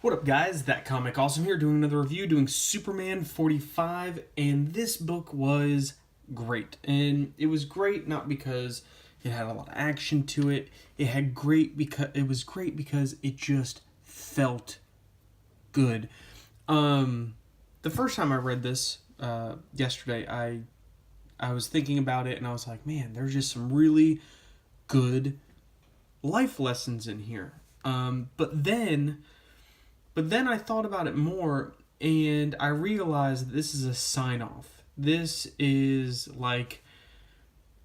What up, guys? That Comic Awesome here, doing another review, doing Superman 45, and this book was great. And it was great not because it had a lot of action to it. It was great because it just felt good. The first time I read this yesterday, I was thinking about it, and I was like, man, there's just some really good life lessons in here. But then I thought about it more, and I realized that this is a sign off. This is like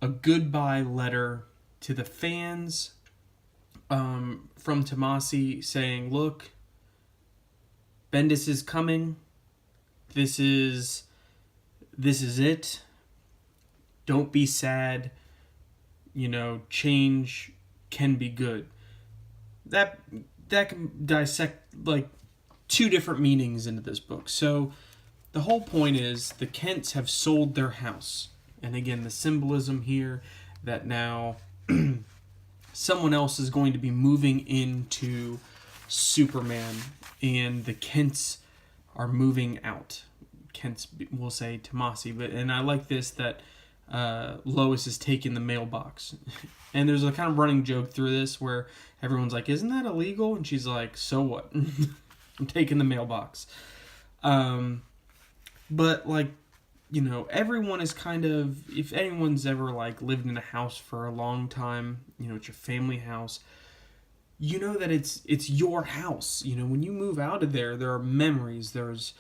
a goodbye letter to the fans, from Tomasi saying, look, Bendis is coming. This is it. Don't be sad. Change can be good. That can dissect like two different meanings into this book. So the whole point is the Kents have sold their house. And again, the symbolism here that now someone else is going to be moving into Superman, and the Kents are moving out. Kents will say Tomasi, and I like this that Lois is taking the mailbox. And there's a kind of running joke through this where everyone's like, isn't that illegal? And she's like, so what? I'm taking the mailbox. But everyone is kind of, if anyone's ever lived in a house for a long time, it's your family house, you know that it's your house. When you move out of there are memories. There's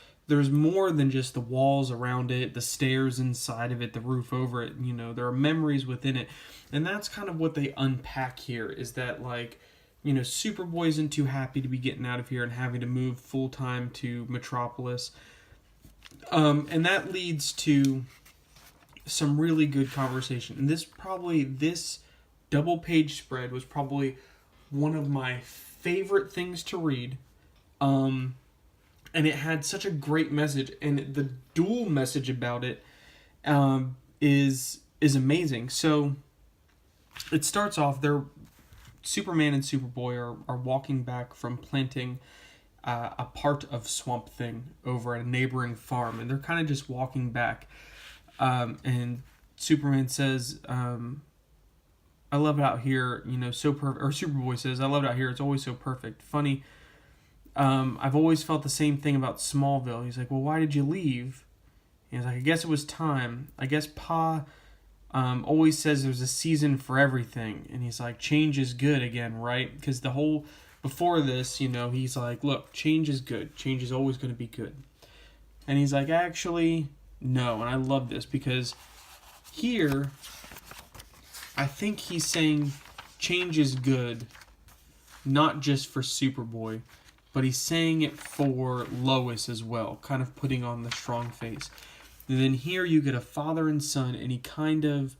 more than just the walls around it, the stairs inside of it, the roof over it. There are memories within it. And that's kind of what they unpack here, is that Superboy isn't too happy to be getting out of here and having to move full-time to Metropolis. And that leads to some really good conversation. And this double-page spread was probably one of my favorite things to read. And it had such a great message, and the dual message about it is amazing. So it starts off, Superman and Superboy are walking back from planting a part of Swamp Thing over at a neighboring farm, and they're kind of just walking back. And Superman says, I love it out here, so perfect. Or Superboy says, I love it out here, it's always so perfect. Funny, I've always felt the same thing about Smallville. He's like, well, why did you leave? And he's like, I guess it was time. I guess Pa always says there's a season for everything. And he's like, change is good again, right? Because before this, he's like, look, change is good. Change is always going to be good. And he's like, actually, no. And I love this because here, I think he's saying change is good, not just for Superboy, but he's saying it for Lois as well, kind of putting on the strong face. And then here you get a father and son, and he kind of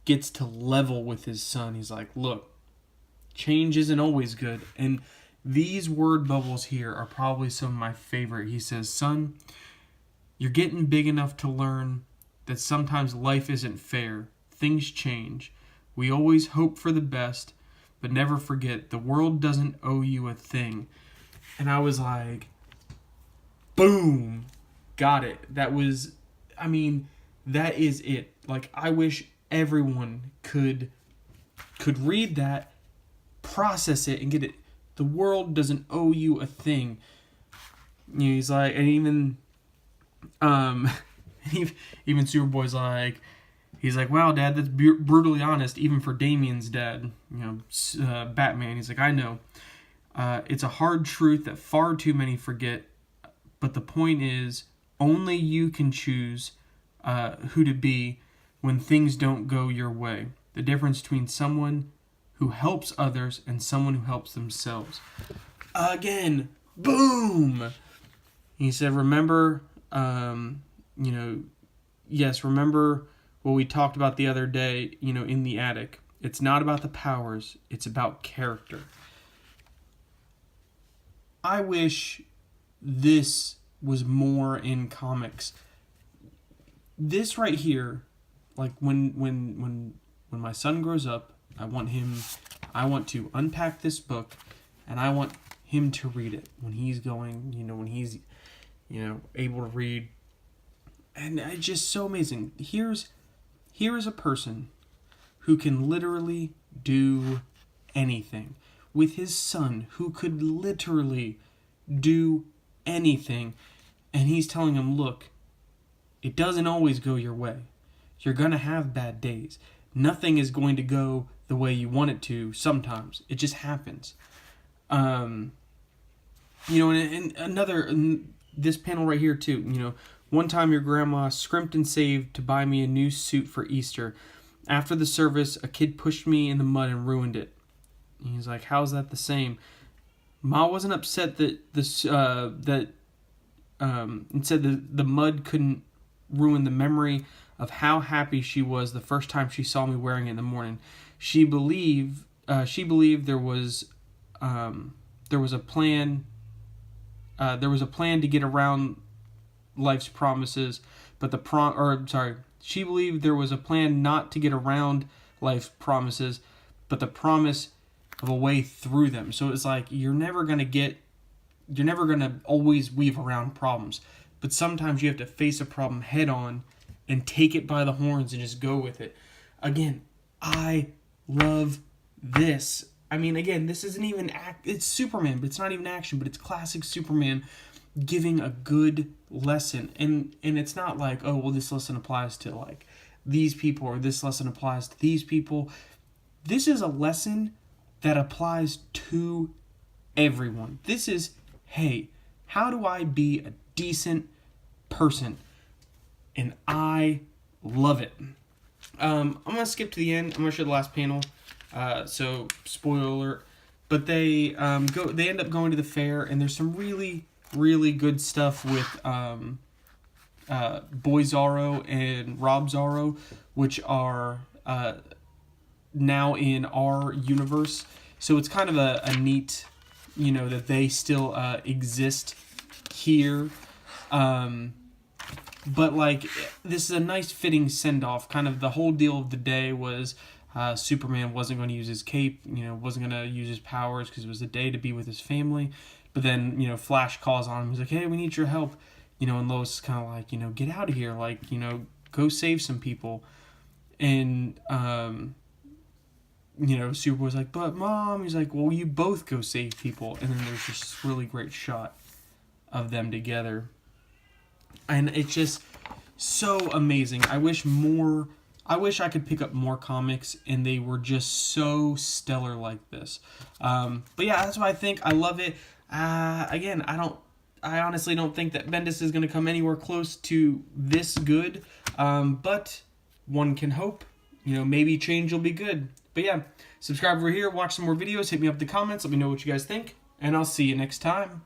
gets to level with his son. He's like, look, change isn't always good. And these word bubbles here are probably some of my favorite. He says, son, you're getting big enough to learn that sometimes life isn't fair. Things change. We always hope for the best, but never forget the world doesn't owe you a thing. And I was like, boom, got it. That is it. I wish everyone could read that, process it, and get it. The world doesn't owe you a thing. He's like, and even Superboy's like, he's like, wow, Dad, that's brutally honest, even for Damian's dad. Batman. He's like, I know. It's a hard truth that far too many forget, but the point is, only you can choose who to be when things don't go your way. The difference between someone who helps others and someone who helps themselves. Again, boom! He said, remember, remember what we talked about the other day, in the attic. It's not about the powers, it's about character. I wish this was more in comics. This right here, when my son grows up, I want to unpack this book, and I want him to read it when he's going, when he's, able to read. And it's just so amazing. Here is a person who can literally do anything, with his son who could literally do anything, and he's telling him, look, it doesn't always go your way. You're going to have bad days. Nothing is going to go the way you want it to sometimes. It just happens. And this panel right here too, one time your grandma scrimped and saved to buy me a new suit for Easter. After the service, a kid pushed me in the mud and ruined it. And he's like, how's that the same? Ma wasn't upset and said the mud couldn't ruin the memory of how happy she was the first time she saw me wearing it in the morning. She believed there was a plan. There was a plan to get around life's promises, but she believed there was a plan not to get around life's promises, but the promise of a way through them. So it's like you're never gonna always weave around problems, but sometimes you have to face a problem head on and take it by the horns and just go with it. Again, I love this. I mean, again, this isn't even it's Superman, but it's not even action, but it's classic Superman giving a good lesson. And it's not like, oh, well, this lesson applies to like these people, or this lesson applies to these people. This is a lesson that applies to everyone. This is, hey, how do I be a decent person? And I love it. I'm going to skip to the end. I'm going to show the last panel. So, spoiler alert. But they end up going to the fair, and there's some really, really good stuff with Boy Zorro and Rob Zorro, which are now in our universe. So it's kind of a neat, that they still exist here. But like, this is a nice fitting send-off. Kind of the whole deal of the day was Superman wasn't going to use his cape, wasn't going to use his powers because it was a day to be with his family. But then, Flash calls on him. He's like, hey, we need your help. And Lois is kind of like, get out of here. Like, go save some people. And, Superboy's like, but Mom, he's like, well, you both go save people. And then there's this really great shot of them together. And it's just so amazing. I wish I could pick up more comics and they were just so stellar like this. But yeah, that's what I think. I love it. Again, I honestly don't think that Bendis is going to come anywhere close to this good. But one can hope, maybe change will be good. But yeah, subscribe over here, watch some more videos, hit me up in the comments, let me know what you guys think, and I'll see you next time.